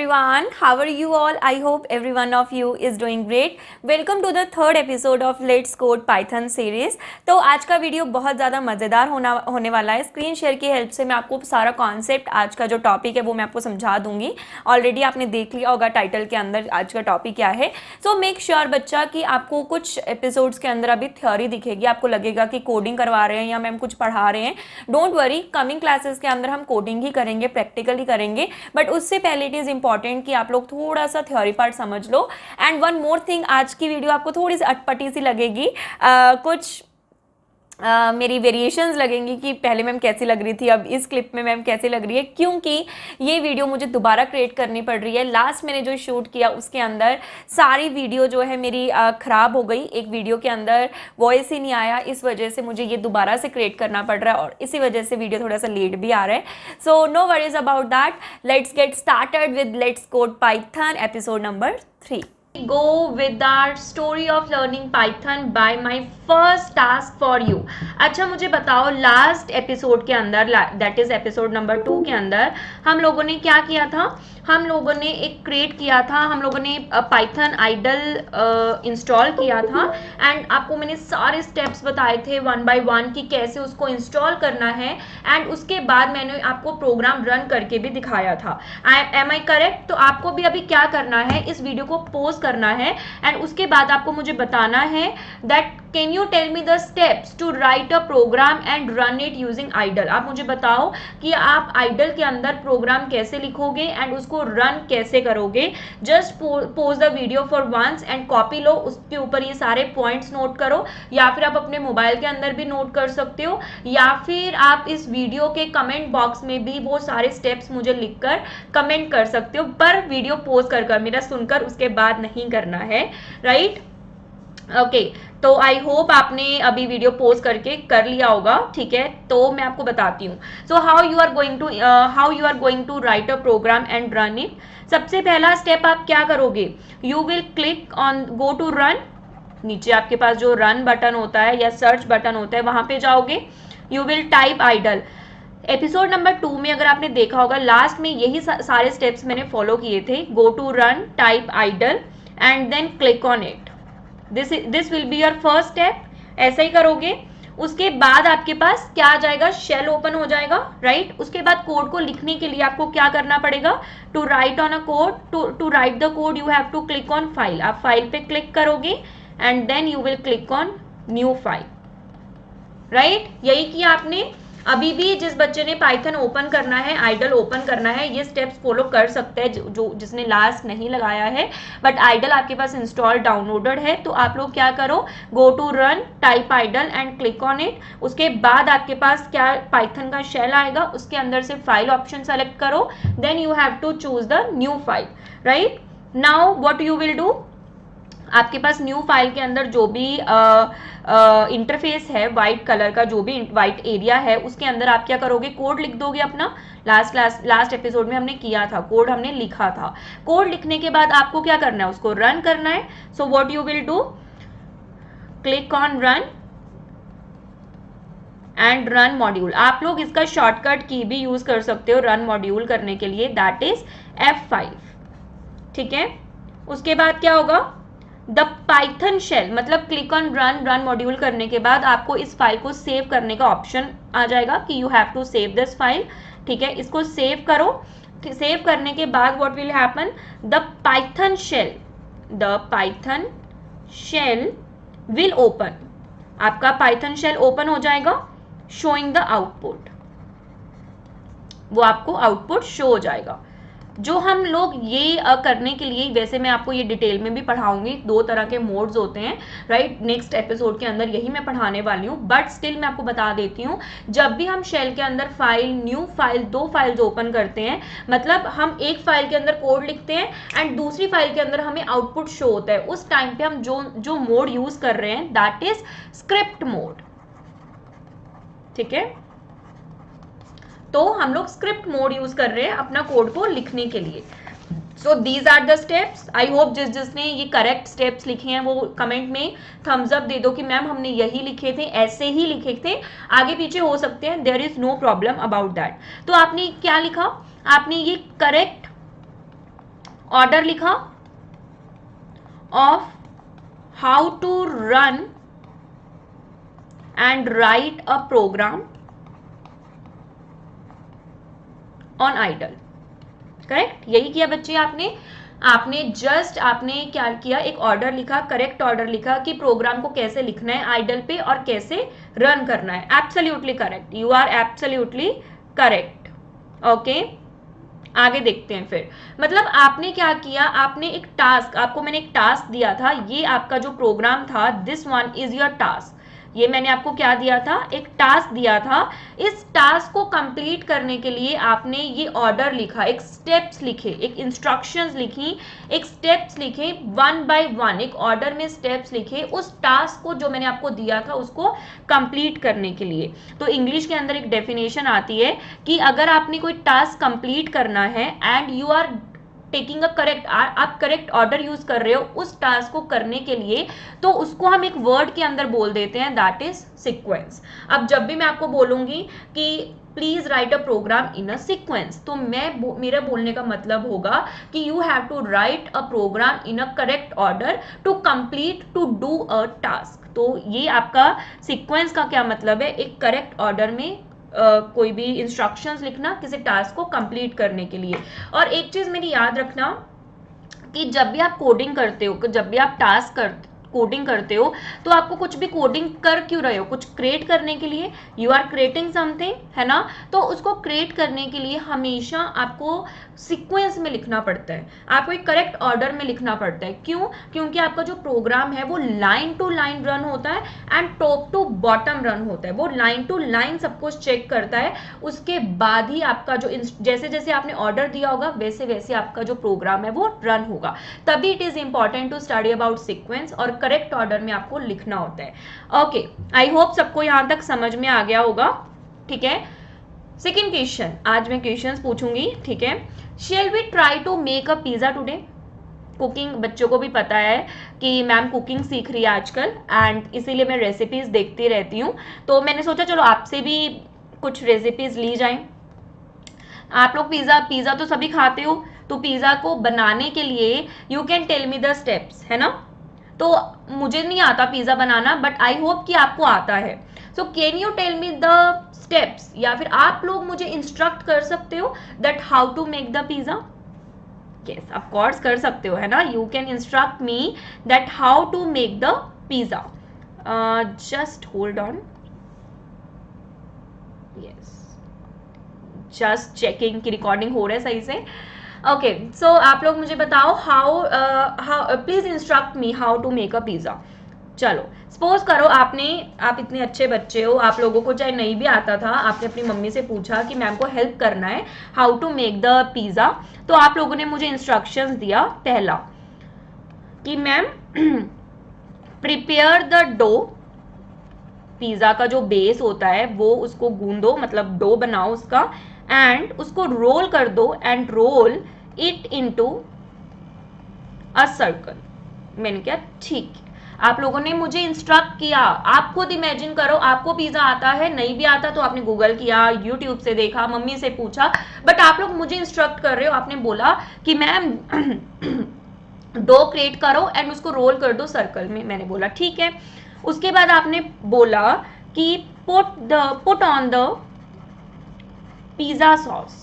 everyone, how are you all? I hope every one of you is doing great. Welcome to the third episode of Let's Code Python series. तो आज का video बहुत ज़्यादा मज़ेदार होने वाला है. स्क्रीन शेयर की हेल्प से मैं आपको सारा कॉन्सेप्ट, आज का जो टॉपिक है वो मैं आपको समझा दूंगी. ऑलरेडी आपने देख लिया होगा टाइटल के अंदर आज का टॉपिक क्या है. सो मेक श्योर बच्चा कि आपको कुछ एपिसोड्स के अंदर अभी थ्योरी दिखेगी, आपको लगेगा कि कोडिंग करवा रहे हैं या मैम कुछ पढ़ा रहे हैं. डोंट वरी, कमिंग क्लासेस के अंदर हम कोडिंग ही करेंगे, प्रैक्टिकल ही करेंगे. बट उससे पहले इट इज़ इंपॉर्टेंट कि आप लोग थोड़ा सा थ्योरी पार्ट समझ लो. एंड वन मोर थिंग, आज की वीडियो आपको थोड़ी सी अटपटी सी लगेगी. कुछ मेरी वेरिएशंस लगेंगी कि पहले मैम कैसी लग रही थी, अब इस क्लिप में मैम कैसी लग रही है, क्योंकि ये वीडियो मुझे दोबारा क्रिएट करनी पड़ रही है. लास्ट मैंने जो शूट किया उसके अंदर सारी वीडियो जो है मेरी ख़राब हो गई. एक वीडियो के अंदर वॉइस ही नहीं आया, इस वजह से मुझे ये दोबारा से क्रिएट करना पड़ रहा है और इसी वजह से वीडियो थोड़ा सा लेट भी आ रहा है. So no worries about that. Let's get started with let's code Python episode number 3. Go with our story of learning Python by my first task for you. अच्छा मुझे बताओ, लास्ट एपिसोड के अंदर, दैट इज एपिसोड नंबर 2 के अंदर हम लोगों ने क्या किया था? हम लोगों ने एक क्रिएट किया था, हम लोगों ने पाइथन आइडल इंस्टॉल किया था. एंड आपको मैंने सारे स्टेप्स बताए थे वन बाय वन कि कैसे उसको इंस्टॉल करना है. एंड उसके बाद मैंने आपको प्रोग्राम रन करके भी दिखाया था. Am I correct? तो आपको भी अभी क्या करना है, इस वीडियो को पोस्ट करना है एंड उसके बाद आपको मुझे बताना है that can you tell me the steps to write a program and run it using IDLE. आप मुझे बताओ कि आप आइडल के अंदर प्रोग्राम कैसे लिखोगे एंड उसको रन कैसे करोगे. Just pause the video for once and copy लो, उसके ऊपर ये सारे पॉइंट्स नोट करो, या फिर आप अपने मोबाइल के अंदर भी नोट कर सकते हो, या फिर आप इस वीडियो के कमेंट बॉक्स में भी वो सारे स्टेप्स मुझे लिखकर कमेंट कर सकते हो, पर वीडियो पोज कर मेरा सुनकर उसके बाद नहीं करना है. राइट? ओके, तो आई होप आपने अभी वीडियो पोस्ट करके कर लिया होगा. ठीक है, तो मैं आपको बताती हूँ. So how you are going to write a program and run it. सबसे पहला स्टेप आप क्या करोगे? You will click on go to run. नीचे आपके पास जो रन बटन होता है या सर्च बटन होता है वहां पे जाओगे. You will type IDLE. Episode number 2 में अगर आपने देखा होगा, लास्ट में यही सारे स्टेप्स मैंने फॉलो किए थे. Go to run, type IDLE and then click on it. This will be your first step. ऐसा ही करोगे. उसके बाद आपके पास क्या आ जाएगा? शेल ओपन हो जाएगा. राइट? उसके बाद कोड को लिखने के लिए आपको क्या करना पड़ेगा? To write on a code, to write the code you have to click on file. आप फाइल पे क्लिक करोगे and then you will click on new file. Right? यही किया आपने. अभी भी जिस बच्चे ने पाइथन ओपन करना है, आइडल ओपन करना है, ये स्टेप्स फॉलो कर सकते हैं जो जिसने लास्ट नहीं लगाया है. बट आइडल आपके पास इंस्टॉल डाउनलोडेड है, तो आप लोग क्या करो? Go to run, type IDLE and click on it. उसके बाद आपके पास क्या पाइथन का शेल आएगा, उसके अंदर से फाइल ऑप्शन सेलेक्ट करो. Then you have to choose the new file. Right? Now what you will do, आपके पास न्यू फाइल के अंदर जो भी इंटरफेस है, वाइट कलर का जो भी वाइट एरिया है, उसके अंदर आप क्या करोगे? कोड लिख दोगे अपना. लास्ट एपिसोड में हमने किया था, कोड हमने लिखा था. कोड लिखने के बाद आपको क्या करना है? उसको रन करना है. So what you will do, click on run and run module. आप लोग इसका शॉर्टकट की भी यूज कर सकते हो रन मॉड्यूल करने के लिए, दैट इज F5. ठीक है? उसके बाद क्या होगा? द पाइथन शेल, मतलब क्लिक ऑन रन मॉड्यूल करने के बाद आपको इस फाइल को सेव करने का ऑप्शन आ जाएगा कि you have to save this file. ठीक है, इसको सेव करो. सेव करने के बाद what will happen, the Python shell will open. आपका पाइथन शेल ओपन हो जाएगा, शोइंग द आउटपुट. वो आपको आउटपुट शो हो जाएगा. जो हम लोग ये करने के लिए, वैसे मैं आपको ये डिटेल में भी पढ़ाऊंगी, 2 तरह के मोड्स होते हैं. राइट? नेक्स्ट एपिसोड के अंदर यही मैं पढ़ाने वाली हूँ. बट स्टिल मैं आपको बता देती हूँ, जब भी हम शेल के अंदर file, new file, 2 files open करते हैं, मतलब हम एक फाइल के अंदर कोड लिखते हैं एंड दूसरी फाइल के अंदर हमें आउटपुट शो होता है, उस टाइम पे हम जो मोड यूज कर रहे हैं दैट इज स्क्रिप्ट मोड. ठीक है? तो हम लोग स्क्रिप्ट मोड यूज कर रहे हैं अपना कोड को लिखने के लिए. So these are the steps. I hope जिसने ये करेक्ट स्टेप्स लिखे हैं वो कमेंट में थम्स अप दे दो कि मैम हमने यही लिखे थे, ऐसे ही लिखे थे, आगे पीछे हो सकते हैं, there is no problem about that. तो आपने क्या लिखा? आपने ये करेक्ट ऑर्डर लिखा of how to run and write a program on IDLE. Correct, यही किया बच्चे आपने। आपने क्या किया, एक ऑर्डर लिखा, करेक्ट ऑर्डर लिखा कि प्रोग्राम को कैसे लिखना है आइडल पे और कैसे रन करना है। Absolutely correct, you are absolutely correct. Okay, आगे देखते हैं फिर। मतलब आपने क्या किया, आपने एक टास्क, आपको मैंने एक टास्क दिया था, ये आपका जो प्रोग्राम था, this one is your task. ये मैंने आपको क्या दिया था, एक टास्क दिया था। इस टास्क को कंप्लीट करने के लिए आपने ये ऑर्डर लिखा, एक स्टेप्स लिखे, एक इंस्ट्रक्शंस लिखी, एक स्टेप्स लिखे, वन बाय वन एक ऑर्डर में स्टेप्स लिखे उस टास्क को जो मैंने आपको दिया था उसको कंप्लीट करने के लिए। तो इंग्लिश के अंदर एक डेफिनेशन आती है कि अगर आपने कोई टास्क कंप्लीट करना है and you are taking a correct, आप करेक्ट ऑर्डर यूज कर रहे हो उस टास्क को करने के लिए, तो उसको हम एक वर्ड के अंदर बोल देते हैं, दैट इज सीक्वेंस। अब जब भी मैं आपको बोलूंगी कि please write a program in a sequence, तो मेरा बोलने का मतलब होगा कि you have to write a program in a correct order to complete, to do a task. तो ये आपका सीक्वेंस का क्या मतलब है, एक करेक्ट ऑर्डर में कोई भी इंस्ट्रक्शंस लिखना किसी टास्क को कंप्लीट करने के लिए। और एक चीज मेरी याद रखना कि जब भी आप कोडिंग करते हो, जब भी आप कोडिंग करते हो, तो आपको कुछ भी कोडिंग कर क्यों रहे हो, कुछ क्रिएट करने के लिए, यू आर क्रिएटिंग समथिंग, है ना। तो उसको क्रिएट करने के लिए हमेशा आपको सीक्वेंस में लिखना पड़ता है, आपको एक करेक्ट ऑर्डर में लिखना पड़ता है। क्यों? क्योंकि आपका जो प्रोग्राम है वो लाइन टू लाइन रन होता है and top to bottom run होता है। वो लाइन टू लाइन सब कुछ चेक करता है, उसके बाद ही आपका जो जैसे जैसे आपने ऑर्डर दिया होगा वैसे वैसे आपका जो प्रोग्राम है वो रन होगा। तभी it is important to study about sequence और करेक्ट ऑर्डर में आपको लिखना होता है। ओके, आई होप सबको यहां तक समझ में आ गया होगा। ठीक है, सेकेंड क्वेश्चन, आज मैं क्वेश्चंस पूछूंगी। ठीक है, shall we try to make a pizza today. Cooking बच्चों को भी पता है कि मैम कुकिंग सीख रही है आजकल एंड इसीलिए मैं रेसिपीज देखती रहती हूँ, तो मैंने सोचा चलो आपसे भी कुछ रेसिपीज ली जाएं। आप लोग पिज्जा तो सभी खाते हो, तो पिज्जा को बनाने के लिए you can tell me the steps, है ना। तो मुझे नहीं आता पिज्जा बनाना, बट आई होप कि आपको आता है। So can you tell me the steps, या फिर आप लोग मुझे इंस्ट्रक्ट कर सकते हो that how to make the pizza. Yes, of course कर सकते हो, है ना। You can instruct me that how to make the pizza. Just hold on, yes, just checking की रिकॉर्डिंग हो रहा है सही से। ओके, सो आप लोग मुझे बताओ how please instruct me how to make a pizza. चलो, सपोज करो आप इतने अच्छे बच्चे हो, आप लोगों को चाहे नहीं भी आता था, आपने अपनी मम्मी से पूछा कि मैम को हेल्प करना है how to make the pizza, तो आप लोगों ने मुझे इंस्ट्रक्शंस दिया। पहला कि ma'am prepare the dough, pizza का जो बेस होता है वो उसको गूंदो, मतलब डो बनाओ उसका, एंड उसको रोल कर दो and roll it into a circle. मैंने क्या, ठीक, आप लोगों ने मुझे इंस्ट्रक्ट किया। आप खुद इमेजिन करो, आपको पिज्जा आता है, नहीं भी आता तो आपने गूगल किया, यूट्यूब से देखा, मम्मी से पूछा, बट आप लोग मुझे इंस्ट्रक्ट कर रहे हो। आपने बोला कि मैम डो क्रिएट करो एंड उसको रोल कर दो सर्कल में। मैंने बोला ठीक है। उसके बाद आपने बोला कि put on the pizza sauce,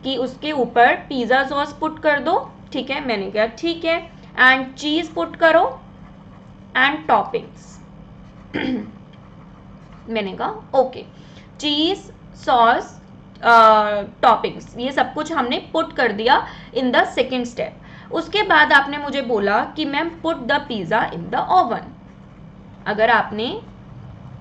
कि उसके ऊपर पिज्जा सॉस पुट कर दो। ठीक है, मैंने कहा ठीक है, एंड चीज पुट करो एंड टॉपिंग्स। मैंने कहा ओके, चीज, सॉस, टॉपिंग्स, ये सब कुछ हमने पुट कर दिया इन द सेकेंड स्टेप। उसके बाद आपने मुझे बोला कि ma'am put the pizza in the oven. अगर आपने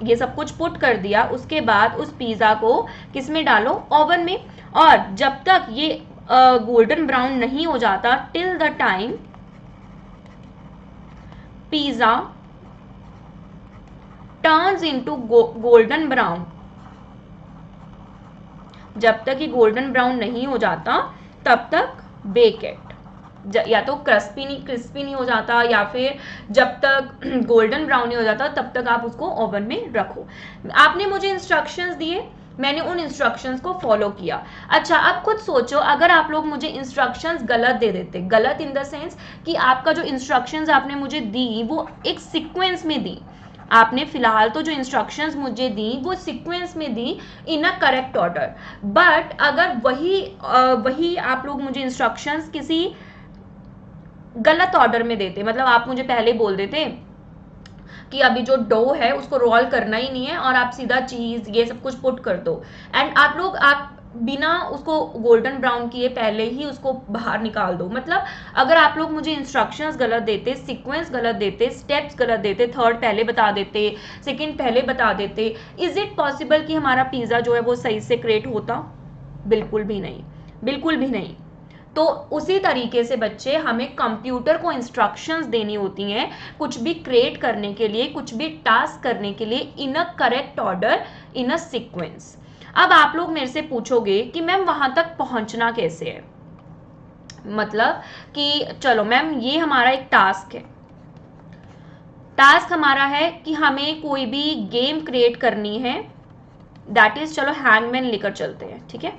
ये सब कुछ पुट कर दिया, उसके बाद उस पिज्जा को किस में डालो, ओवन में, और जब तक ये गोल्डन ब्राउन नहीं हो जाता, till the time pizza turns into golden brown, जब तक ये गोल्डन ब्राउन नहीं हो जाता तब तक बेक इट। या तो क्रिस्पी नहीं हो जाता, या फिर जब तक गोल्डन ब्राउन नहीं हो जाता तब तक आप उसको ओवन में रखो। आपने मुझे इंस्ट्रक्शंस दिए मैंने उन इंस्ट्रक्शंस को फॉलो किया। अच्छा, अब खुद सोचो अगर आप लोग मुझे इंस्ट्रक्शंस गलत दे देते, गलत इन द सेंस कि आपका जो इंस्ट्रक्शंस आपने मुझे दी वो एक सीक्वेंस में दी, आपने फिलहाल तो जो इंस्ट्रक्शंस मुझे दी वो सीक्वेंस में दी इन अ करेक्ट ऑर्डर, बट अगर वही आप लोग मुझे इंस्ट्रक्शंस किसी गलत ऑर्डर में देते, मतलब आप मुझे पहले बोल देते कि अभी जो डो है उसको रोल करना ही नहीं है और आप सीधा चीज ये सब कुछ पुट कर दो, एंड आप बिना उसको गोल्डन ब्राउन किए पहले ही उसको बाहर निकाल दो। मतलब अगर आप लोग मुझे इंस्ट्रक्शंस गलत देते, सीक्वेंस गलत देते, स्टेप्स गलत देते, थर्ड पहले बता देते, सेकंड पहले बता देते, इज इट पॉसिबल कि हमारा पिज्जा जो है वो सही से क्रिएट होता? बिल्कुल भी नहीं, बिल्कुल भी नहीं। तो उसी तरीके से बच्चे हमें कंप्यूटर को इंस्ट्रक्शंस देनी होती हैं कुछ भी क्रिएट करने के लिए, कुछ भी टास्क करने के लिए, in a correct order, in a sequence. अब आप लोग मेरे से पूछोगे कि मैम वहां तक पहुंचना कैसे है, मतलब कि चलो मैम ये हमारा एक टास्क है, टास्क हमारा है कि हमें कोई भी गेम क्रिएट करनी है, दैट इज चलो हैंगमैन लेकर चलते हैं, ठीक है।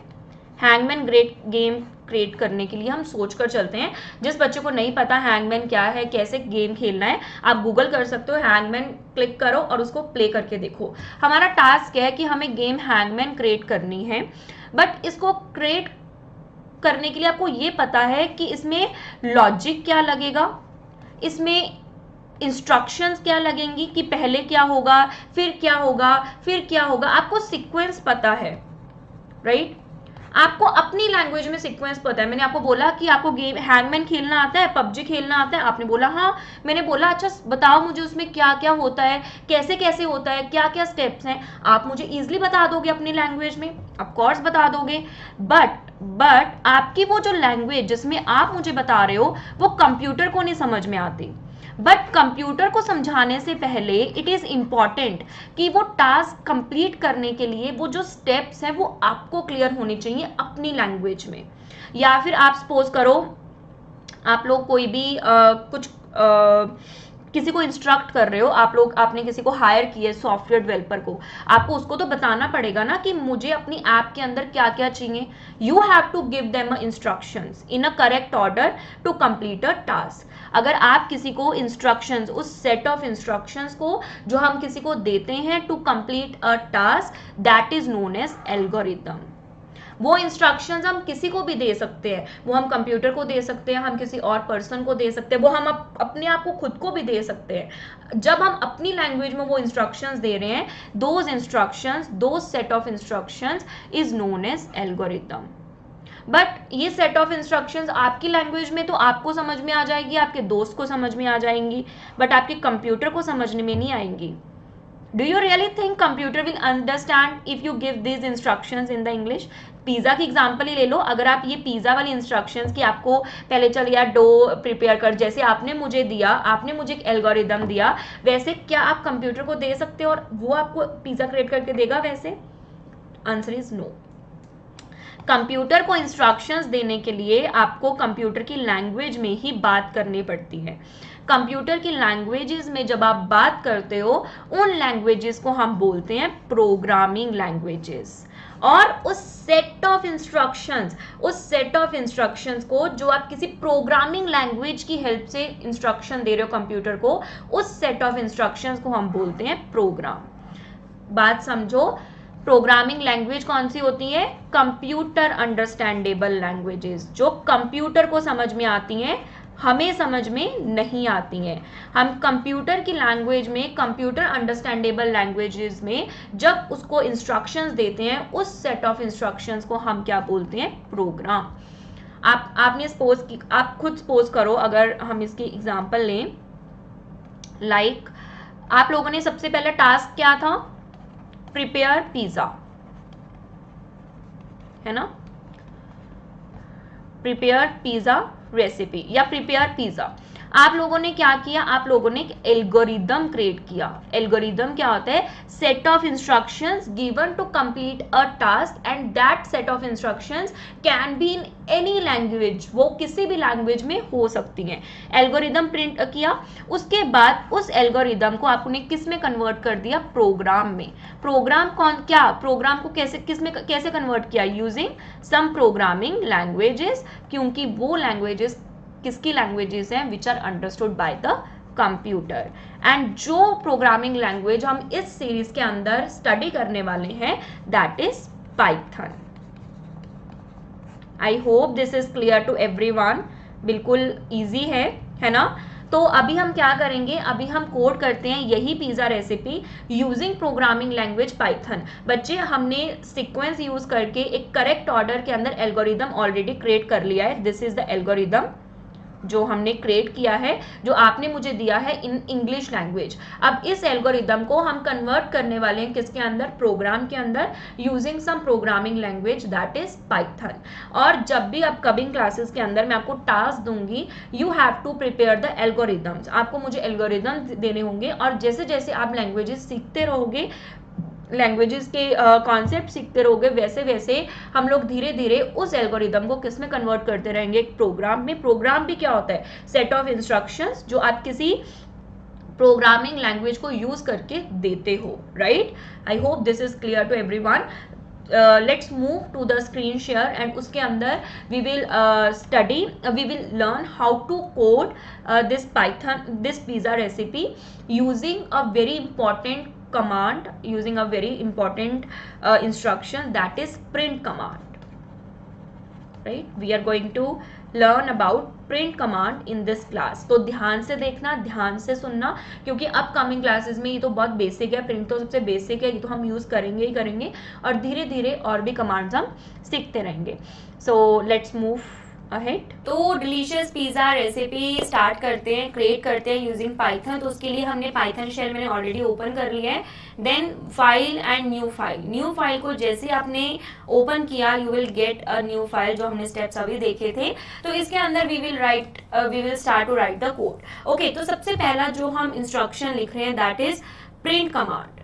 हैंगमैन गेम क्रिएट करने के लिए हम सोच कर चलते हैं। जिस बच्चे को नहीं पता हैंगमैन क्या है, कैसे गेम खेलना है, आप गूगल कर सकते हो, हैंगमैन क्लिक करो और उसको प्ले करके देखो। हमारा टास्क है कि हमें गेम हैंगमैन क्रिएट करनी है, बट इसको क्रिएट करने के लिए आपको ये पता है कि इसमें लॉजिक क्या लगेगा, इसमें इंस्ट्रक्शंस क्या लगेंगी, कि पहले क्या होगा, फिर क्या होगा, फिर क्या होगा, आपको सीक्वेंस पता है, राइट? आपको अपनी लैंग्वेज में सीक्वेंस पता है। मैंने आपको बोला कि आपको गेम हैंगमैन खेलना आता है, पबजी खेलना आता है, आपने बोला हाँ। मैंने बोला अच्छा बताओ मुझे उसमें क्या क्या होता है, कैसे कैसे होता है, क्या क्या स्टेप्स हैं, आप मुझे इजीली बता दोगे अपनी लैंग्वेज में, ऑफ कोर्स बता दोगे। बट आपकी वो जो लैंग्वेज जिसमें आप मुझे बता रहे हो वो कंप्यूटर को नहीं समझ में आती। बट कंप्यूटर को समझाने से पहले इट इज इंपॉर्टेंट कि वो टास्क कंप्लीट करने के लिए वो जो स्टेप्स हैं वो आपको क्लियर होने चाहिए अपनी लैंग्वेज में। या फिर आप सपोज करो आप लोग कोई भी किसी को इंस्ट्रक्ट कर रहे हो, आपने किसी को हायर किया सॉफ्टवेयर डेवलपर को, आपको उसको तो बताना पड़ेगा ना कि मुझे अपनी ऐप के अंदर क्या क्या चाहिए। You have to give them instructions in a correct order to complete a task. अगर आप किसी को इंस्ट्रक्शंस, उस सेट ऑफ इंस्ट्रक्शंस को जो हम किसी को देते हैं to complete a task, that is known as algorithm. वो इंस्ट्रक्शंस हम किसी को भी दे सकते हैं, वो हम कंप्यूटर को दे सकते हैं, हम किसी और पर्सन को दे सकते हैं, वो हम अपने आप को खुद को भी दे सकते हैं। जब हम अपनी लैंग्वेज में वो इंस्ट्रक्शंस दे रहे हैं, those instructions, those set of instructions is known as algorithm. But ये सेट ऑफ इंस्ट्रक्शंस आपकी लैंग्वेज में तो आपको समझ में आ जाएगी, आपके दोस्त को समझ में आ जाएंगी, बट आपके कंप्यूटर को समझने में नहीं आएंगी। Do you really think computer will understand if you give these instructions in the English? Pizza की एग्जाम्पल ही ले लो। अगर आप ये पिज़्ज़ा वाली इंस्ट्रक्शंस कि आपको पहले चल यार डो प्रिपेयर कर, जैसे आपने मुझे दिया, आपने मुझे एक एल्गोरिदम दिया, वैसे क्या आप कंप्यूटर को दे सकते हो और वो आपको पिज़्ज़ा क्रिएट करके देगा वैसे? Answer is no. कंप्यूटर को इंस्ट्रक्शंस देने के लिए आपको कंप्यूटर की लैंग्वेज में ही बात करनी पड़ती है। कंप्यूटर की लैंग्वेजेस में जब आप बात करते हो, उन लैंग्वेजेस को हम बोलते हैं प्रोग्रामिंग लैंग्वेजेस। और उस सेट ऑफ इंस्ट्रक्शंस को जो आप किसी प्रोग्रामिंग लैंग्वेज की हेल्प से इंस्ट्रक्शन दे रहे हो कंप्यूटर को, उस सेट ऑफ इंस्ट्रक्शंस को हम बोलते हैं प्रोग्राम। बात समझो, प्रोग्रामिंग लैंग्वेज कौन सी होती है? कंप्यूटर अंडरस्टैंडेबल लैंग्वेजेस, जो कंप्यूटर को समझ में आती हैं, हमें समझ में नहीं आती हैं। हम कंप्यूटर की लैंग्वेज में, कंप्यूटर अंडरस्टैंडेबल लैंग्वेजेस में जब उसको इंस्ट्रक्शंस देते हैं, उस सेट ऑफ इंस्ट्रक्शंस को हम क्या बोलते हैं? प्रोग्राम। आप खुद सपोज करो, अगर हम इसकी एग्जांपल लें, लाइक आप लोगों ने सबसे पहला टास्क क्या था? प्रिपेयर पिज्जा, है ना? प्रिपेयर पिज्जा रेसिपी या प्रिपेयर पिज्जा। आप लोगों ने क्या किया, आप लोगों ने एल्गोरिदम क्रिएट किया। एल्गोरिदम क्या होता है, set of instructions given to complete a task and that set of instructions can be in any language, वो किसी भी लैंग्वेज में हो सकती हैं। एल्गोरिदम प्रिंट किया, उसके बाद उस एल्गोरिदम को आपने किस में कन्वर्ट कर दिया, प्रोग्राम में। प्रोग्राम कौन, क्या प्रोग्राम को कैसे किस में कैसे कन्वर्ट किया, यूजिंग सम प्रोग्रामिंग लैंग्वेजेस, क्योंकि वो लैंग्वेजेस किसकी लैंग्वेजेस हैं, which are understood by the computer. And जो प्रोग्रामिंग लैंग्वेज हम इस सीरीज के अंदर स्टडी करने वाले हैं that is Python. I hope this is clear to everyone, बिल्कुल इजी है ना। तो अभी हम क्या करेंगे, अभी हम कोड करते हैं यही pizza recipe using programming language Python. बच्चे हमने सीक्वेंस यूज करके एक करेक्ट ऑर्डर के अंदर एल्गोरिदम ऑलरेडी क्रिएट कर लिया है। दिस इज द एल्गोरिदम जो हमने क्रिएट किया है, जो आपने मुझे दिया है इन इंग्लिश लैंग्वेज। अब इस एल्गोरिदम को हम कन्वर्ट करने वाले हैं किसके अंदर, प्रोग्राम के अंदर, using some programming language that is Python. और जब भी अपकमिंग क्लासेस के अंदर मैं आपको टास्क दूंगी, you have to prepare the algorithms, आपको मुझे एल्गोरिदम देने होंगे। और जैसे जैसे आप लैंग्वेजेस सीखते रहोगे, लैंग्वेजेस के कॉन्सेप्ट सीखते रहोगे, वैसे वैसे हम लोग धीरे धीरे उस एल्गोरिदम को किस में कन्वर्ट करते रहेंगे, एक प्रोग्राम में। प्रोग्राम भी क्या होता है, सेट ऑफ इंस्ट्रक्शंस जो आप किसी प्रोग्रामिंग लैंग्वेज को यूज करके देते हो, right. I hope this is clear to everyone. Let's move to the screen share and उसके अंदर we will study, we will learn how to code this Python, this pizza recipe using a very important command, using a very important instruction that is print command, right? We are going to learn about print command in this class. तो ध्यान से देखना, ध्यान से सुनना, क्योंकि upcoming classes में ये तो बहुत बेसिक है, प्रिंट तो सबसे बेसिक है, ये तो हम यूज करेंगे ही करेंगे, और धीरे धीरे और भी कमांड्स हम सीखते रहेंगे। So let's move ahead. तो डिलीशियस पिज्जा रेसिपी स्टार्ट करते हैं, क्रिएट करते हैं यूजिंग पाइथन। तो उसके लिए हमने पाइथन शेल मैंने ऑलरेडी ओपन कर लिया है। Then file and new file, new file को जैसे आपने ओपन किया you will get a new file, जो हमने स्टेप्स अभी देखे थे। तो इसके अंदर we will start to write the code. Okay, तो सबसे पहला जो हम इंस्ट्रक्शन लिख रहे हैं that is print command.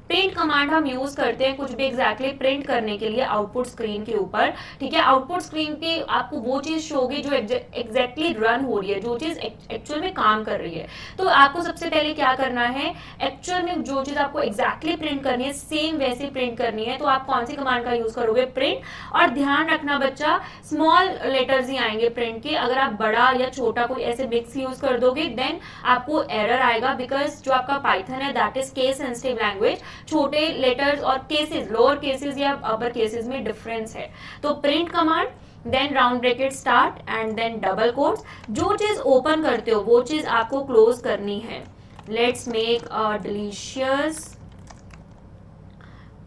Print command हम यूज करते हैं कुछ भी एग्जैक्टली प्रिंट करने के लिए आउटपुट स्क्रीन के ऊपर, ठीक है। आउटपुट स्क्रीन पे आपको वो चीज शो होगी जो एग्जैक्टली रन हो रही है, जो चीज एक्चुअल में काम कर रही है। तो आपको सबसे पहले क्या करना है, एक्चुअल में जो चीज आपको एग्जैक्टली प्रिंट करनी है सेम वैसे प्रिंट करनी है। तो आप कौन सी कमांड का यूज करोगे, प्रिंट। और ध्यान रखना बच्चा, स्मॉल लेटर्स ही आएंगे प्रिंट के। अगर आप बड़ा या छोटा कोई ऐसे मिक्स यूज कर दोगे देन आपको एरर आएगा, बिकॉज जो आपका पाइथन है that is case sensitive language. छोटे लेटर्स और केसेस, लोअर केसेस या अपर केसेस में डिफरेंस है। तो print command, then round bracket start and then double quotes. जो चीज ओपन करते हो वो चीज आपको क्लोज करनी है। Let's make a delicious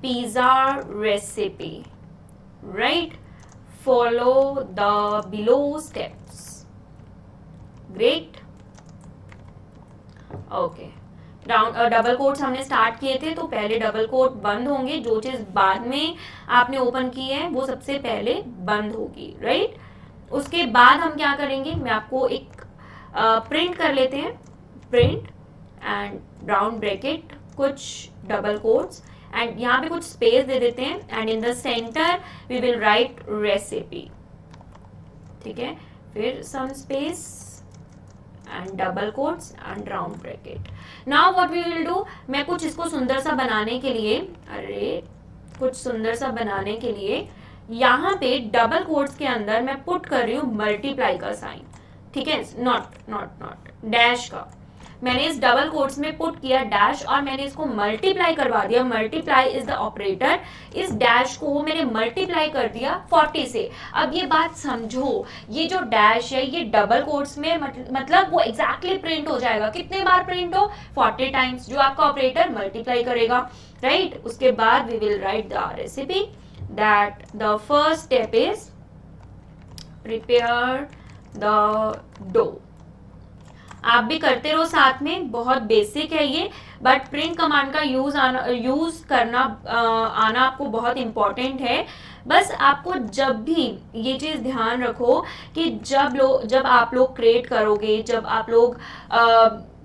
pizza recipe, right. Follow the below steps, great. Okay, double quotes हमने स्टार्ट किए थे, तो पहले डबल कोट बंद होंगे, जो चीज बाद में आपने ओपन की है वो सबसे पहले बंद होगी, राइट। उसके बाद हम क्या करेंगे, मैं आपको एक प्रिंट कर लेते हैं, प्रिंट एंड राउंड ब्रैकेट, कुछ डबल कोट्स एंड यहाँ पे कुछ स्पेस दे देते हैं and in the centre we will write recipe, ठीक है। फिर some space and double quotes and round bracket. Now what we will do, मैं कुछ इसको सुंदर सा बनाने के लिए, कुछ सुंदर सा बनाने के लिए यहाँ पे डबल कोट्स के अंदर मैं पुट कर रही हूँ मल्टीप्लाई का साइन, ठीक है, नॉट डैश का। मैंने इस डबल कोट्स में पुट किया डैश और मैंने इसको मल्टीप्लाई करवा दिया। Multiply is the operator. इस डैश को मैंने मल्टीप्लाई कर दिया 40 से। अब ये बात समझो, ये जो डैश है ये डबल कोट्स में मतलब वो एग्जैक्टली प्रिंट हो जाएगा। कितने बार प्रिंट हो, 40 टाइम्स, जो आपका ऑपरेटर मल्टीप्लाई करेगा, राइट। उसके बाद we will write the recipe that the first step is prepare the dough. आप भी करते रहो साथ में, बहुत बेसिक है ये, बट प्रिंट कमांड का यूज करना आना आपको बहुत इंपॉर्टेंट है। बस आपको जब भी ये चीज ध्यान रखो कि जब आप लोग क्रिएट करोगे, जब आप लोग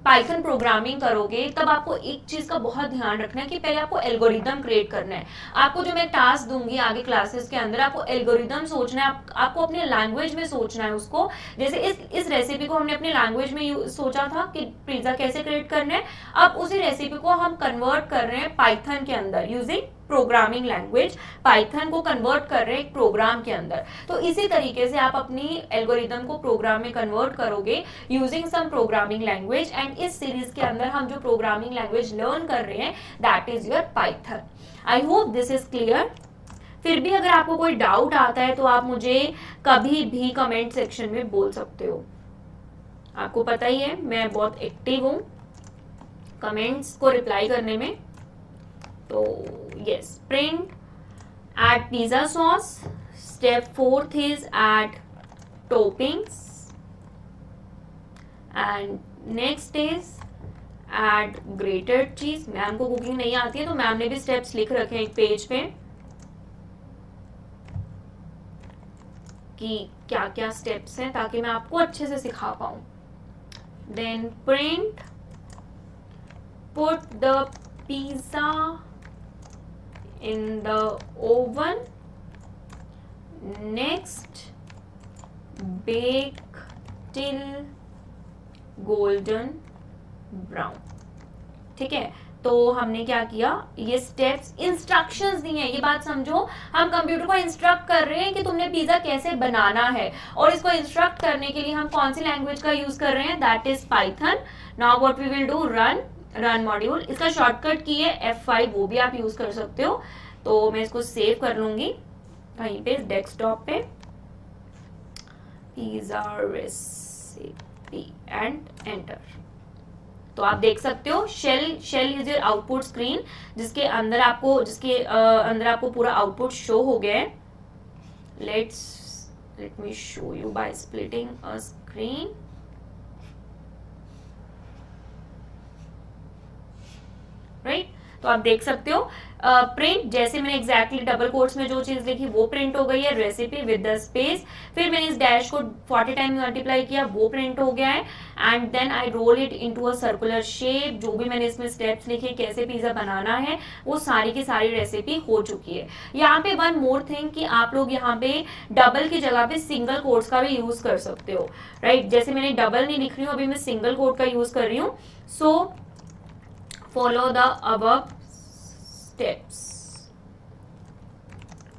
पाइथन प्रोग्रामिंग करोगे, तब आपको एक चीज का बहुत ध्यान रखना है कि पहले आपको एल्गोरिदम क्रिएट करना है। आपको जो मैं टास्क दूंगी आगे क्लासेस के अंदर, आपको एल्गोरिदम सोचना है, आपको अपने लैंग्वेज में सोचना है उसको। जैसे इस रेसिपी को हमने अपने लैंग्वेज में सोचा था कि पिज्जा कैसे क्रिएट करना है, अब उसी रेसिपी को हम कन्वर्ट कर रहे हैं पाइथन के अंदर यूजिंग प्रोग्रामिंग लैंग्वेज। पाइथन को कन्वर्ट कर रहे हैं एक प्रोग्राम के अंदर। तो इसी तरीके से आप अपनी एल्गोरिदम को प्रोग्राम में कन्वर्ट करोगे using some programming language. And इस सीरीज के अंदर हम जो प्रोग्रामिंग लैंग्वेज लर्न कर रहे हैं that is your Python. I hope this is clear. फिर भी अगर आपको कोई डाउट आता है तो आप मुझे कभी भी कमेंट सेक्शन में बोल सकते हो। आपको पता ही है मैं बहुत एक्टिव हूं कमेंट्स को रिप्लाई करने में। तो yes, print add pizza sauce. Step 4th is add toppings, and next is add grated cheese. Ma'am को कुकिंग नहीं आती है तो मैम ने भी स्टेप्स लिख रखे हैं एक पेज पे कि क्या क्या स्टेप्स हैं ताकि मैं आपको अच्छे से सिखा पाऊं। Then print put the pizza in the oven, next bake till golden brown। ठीक है, तो हमने क्या किया, ये स्टेप्स इंस्ट्रक्शंस दी हैं। ये बात समझो, हम कंप्यूटर को इंस्ट्रक्ट कर रहे हैं कि तुमने पिज्जा कैसे बनाना है, और इसको इंस्ट्रक्ट करने के लिए हम कौन सी लैंग्वेज का यूज कर रहे हैं, that is Python. Now what we will do, run module. इसका शॉर्टकट की है F5, वो भी आप यूज कर सकते हो। तो मैं इसको सेव कर लूंगी कहीं पे डेस्कटॉप पे, पिज्जा रेसिपी एंड एंटर। तो आप देख सकते हो shell is your output screen, जिसके अंदर आपको पूरा आउटपुट शो हो गया है। Let me show you by splitting a screen. Right, तो आप देख सकते हो प्रिंट, जैसे मैंने एग्जैक्टली डबल कोट्स में जो चीज लिखी वो प्रिंट हो गई है, रेसिपी विद द स्पेस। फिर मैंने इस डैश को 40 टाइम मल्टीप्लाई किया, वो प्रिंट हो गया है। And then I roll it into a circular shape. जो भी मैंने इसमें स्टेप्स लिखे कैसे पिज्जा बनाना है, वो सारी की सारी रेसिपी हो चुकी है। यहाँ पे वन मोर थिंग कि आप लोग यहाँ पे डबल की जगह पे सिंगल कोट्स का भी यूज कर सकते हो। राइट, जैसे मैंने डबल नहीं लिख रही हूँ, अभी मैं सिंगल कोट का यूज कर रही हूँ। So follow the above steps.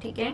ठीक है,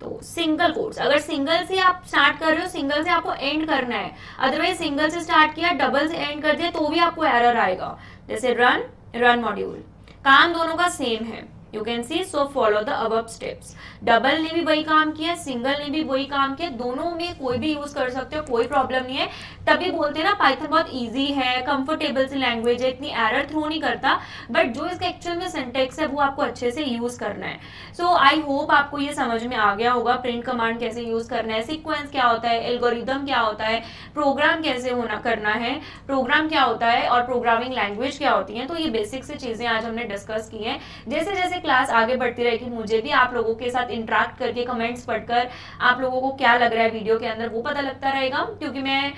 तो सिंगल कोट्स, अगर सिंगल से आप स्टार्ट कर रहे हो, सिंगल से आपको एंड करना है। अदरवाइज सिंगल से स्टार्ट किया, डबल से एंड कर दिया तो भी आपको एरर आएगा। जैसे रन मॉड्यूल, काम दोनों का सेम है, you can see. So follow the above steps. Double ने भी वही काम किया, सिंगल ने भी वही काम किया, दोनों में कोई भी यूज कर सकते हो, कोई प्रॉब्लम नहीं है। तभी बोलते हैं ना पाइथन बहुत इजी है, कंफर्टेबल सी लैंग्वेज है, इतनी एरर थ्रो नहीं करता, बट जो इसका एक्चुअल में सिंटेक्स है वो आपको अच्छे से यूज करना है। सो आई होप आपको ये समझ में आ गया होगा प्रिंट कमांड कैसे यूज करना है, सीक्वेंस क्या होता है, एल्गोरिदम क्या होता है, प्रोग्राम कैसे करना है, प्रोग्राम क्या होता है, और प्रोग्रामिंग लैंग्वेज क्या होती है। तो ये बेसिक से चीजें आज हमने डिस्कस की हैं। जैसे जैसे क्लास आगे बढ़ती रहेगी, मुझे भी आप लोगों के साथ इंटरेक्ट करके, कमेंट्स पढ़कर आप लोगों को क्या लग रहा है वीडियो के अंदर वो पता लगता रहेगा, क्योंकि मैं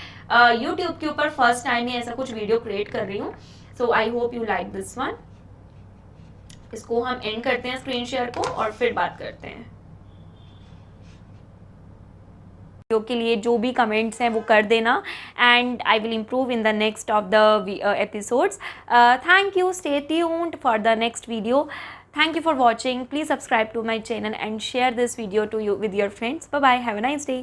YouTube के ऊपर फर्स्ट टाइम ही ऐसा कुछ वीडियो क्रिएट कर रही हूँ। So I hope you like this one. इसको हम एंड करते हैं स्क्रीन शेयर को और फिर बात करते हैं। वीडियो के लिए जो भी कमेंट्स हैं वो कर देना, and I will improve in the next of the episodes. Thank you, stay tuned for the next video. Thank you for watching. Please subscribe to my channel and share this video to you with your friends. Bye bye. Have a nice day.